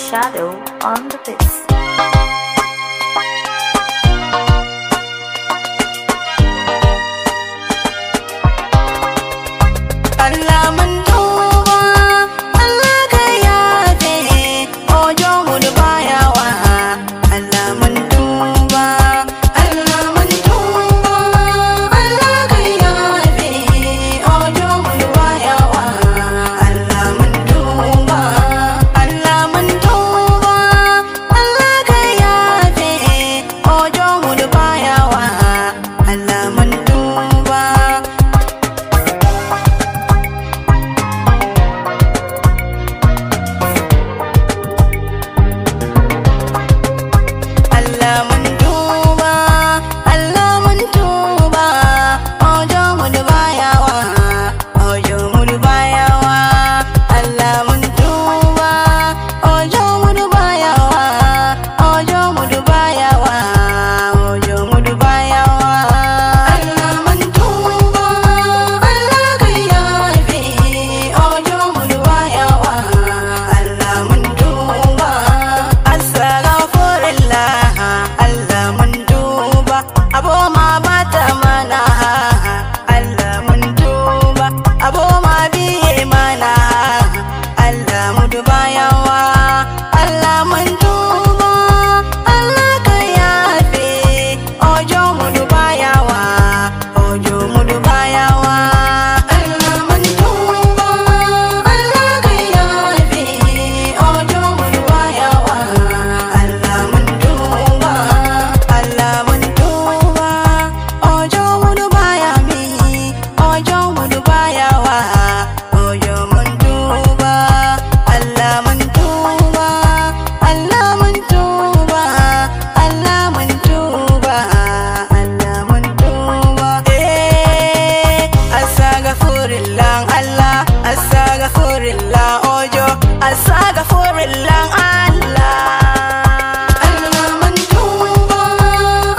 Shadow on the beats. Allah mun tuba, Allah ka yafe, ojo mu da bayawa. Allah mun tuba, Allah mun tuba, Allah ka yafe, ojo mu da bayawa. Allah mun tuba, Allah mun tuba, Allah ka yafe, ojo mu da bayawa. Allah mun tuba. Allah mun tuba, Allah mun tuba, ojo mu da bayawa, ojo mu da bayawa. Allah mun tuba, ojo mu da bayawa, ojo mu da bayawa, ojo mu da bayawa. Allah mun tuba, Allah ka yafe, ojo mu da bayawa. Allah mun tuba, astaghfirullah. Allah mun tuba, abo ma bata mana. Allah mun tuba, abo ma biye mana. Allah mu duba yawa. Allah mun tuba, Allah ka yafe, ojo mu duba yawa, ojo mu duba yawa. Allah mun tuba, Allah ka yafe, ojo mu duba yawa. Allah mun tuba, Allah mun tuba, ojo mu duba yami, ojo mu duba yawa, ojo mun tuba. Allah mun tuba, Allah mun tuba, Allah mun tuba, Allah mun tuba. Astaghfirullah Allah, astaghfirullah ojo, astaghfirullah Allah. Allah mun tuba,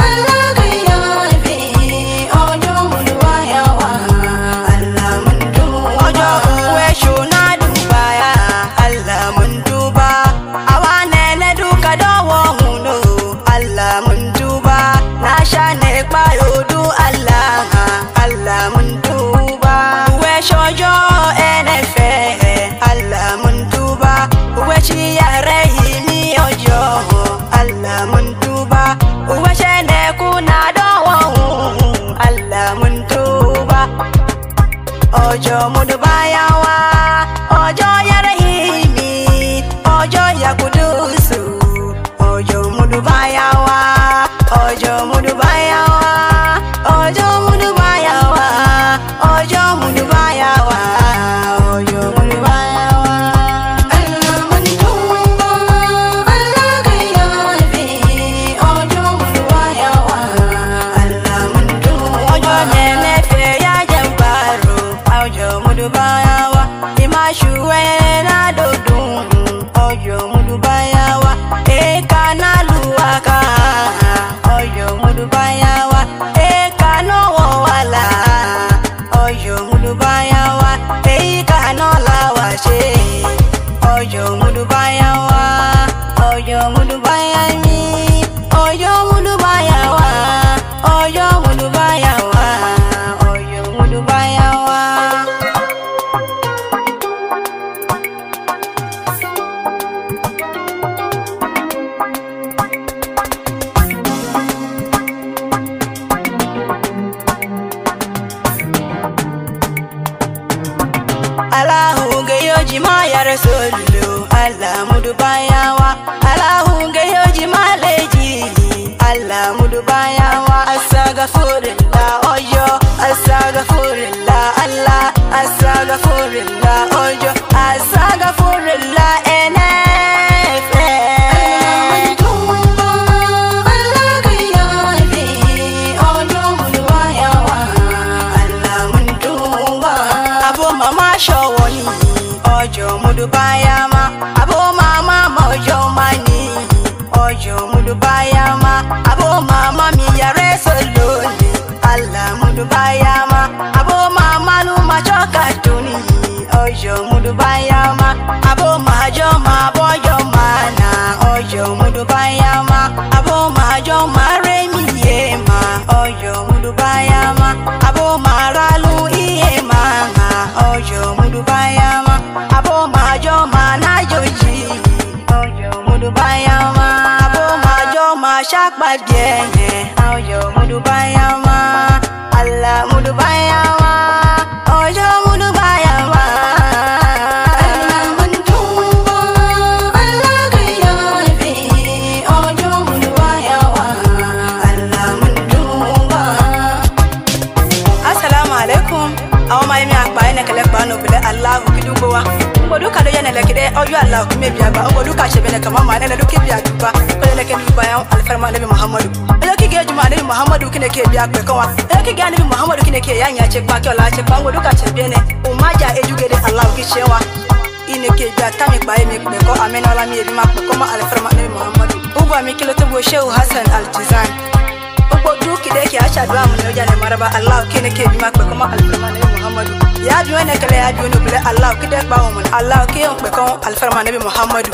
Allah ka yafe, ojo mu duba yawa. Allah mun tuba, ojo uwe shuna duba ya. Allah mun tuba, awane ne duka dowo hunu. Allah mun tuba, na sha ne kpayodu Allah. Allah mun tuba, uwe shojo enefe. Allah mun tuba, uwe chiyare himi ojo. Allah mun tuba, uwe shene kuna dowo. Allah mun tuba, ojo mu duba yawa, ojo ya rahimi, ojo ya kudusu, ojo mu duba yawa, ojo mu duba yawa, ojo mu duba yawa, ojo mu duba yawa, ojo mu duba yawa. Allah mun tuba, Allah ka yafe, ojo mu duba yawa. Allah mun tuba, ojo ne nefe ya jambaro, ojo mu duba yawa. Imashuwe na dodun, ojo mu duba yawa. Eka na luwaka, ojo mu duba yawa. Eka no wala, ojo mu duba yawa. Eka no lawashe, ojo mu duba yawa. Ojo mu duba yami, ojo mu duba yawa, ojo mu duba yawa, ojo mu duba yawa. Allahu gayoji ma ya rasulu, Allah mu duba yawa. Allahu gayoji ma leji, Allah mu duba yawa. Astaghfirullah ojo, astaghfirullah Allah, astaghfirullah ojo, astaghfirullah enefe. Allah mun tuba, Allah ka yafe, ojo mu duba yawa. Allah mun tuba, abo mama shawoni, ojo mu duba yama. Abo mama mojo mani, ojo mu duba yama. Abo mama mi yare soloni, Allah mu duba yama. Abo mama lu machoka tuni, ojo mu duba yama. Abo majo ma bojo mana. shak bad gang ojo mudu bayama Allah mudu bayama ojo mudu bayama Allah mentuba Allah kayafi ojo mudu bayama Allah mentuba. Assalamu alaikum aw mai mi akpa ene kele kpa no bele Allah kidugo wa ngodu ka do yana lekide ojo Allah ku mebi agba ngodu ka shebele kama ma ene do ke bi aduba pele ke bi bayan alfarma nabi Muhammadu ele ki ge juma nabi Muhammadu kine ke bi akpe kan wa ele ki ge nabi Muhammadu kine ke yanya che pa ke ola che pa ngodu ka chebene o maja ejugede Allah ki chewa ine ke bi atami pa emi pe ko amena ola mi ebi ma pe ko ma alfarma nabi Muhammadu ugo mi kilo to bo Shehu Hassan Al-Jizan ugo du ki de ke acha do amu no jane maraba Allah kine ke bi ma pe ko ma alfarma nabi Muhammadu ya bi wona kale ya bi no bele Allah ki de pa o mun Allah ki on pe ko alfarma nabi Muhammadu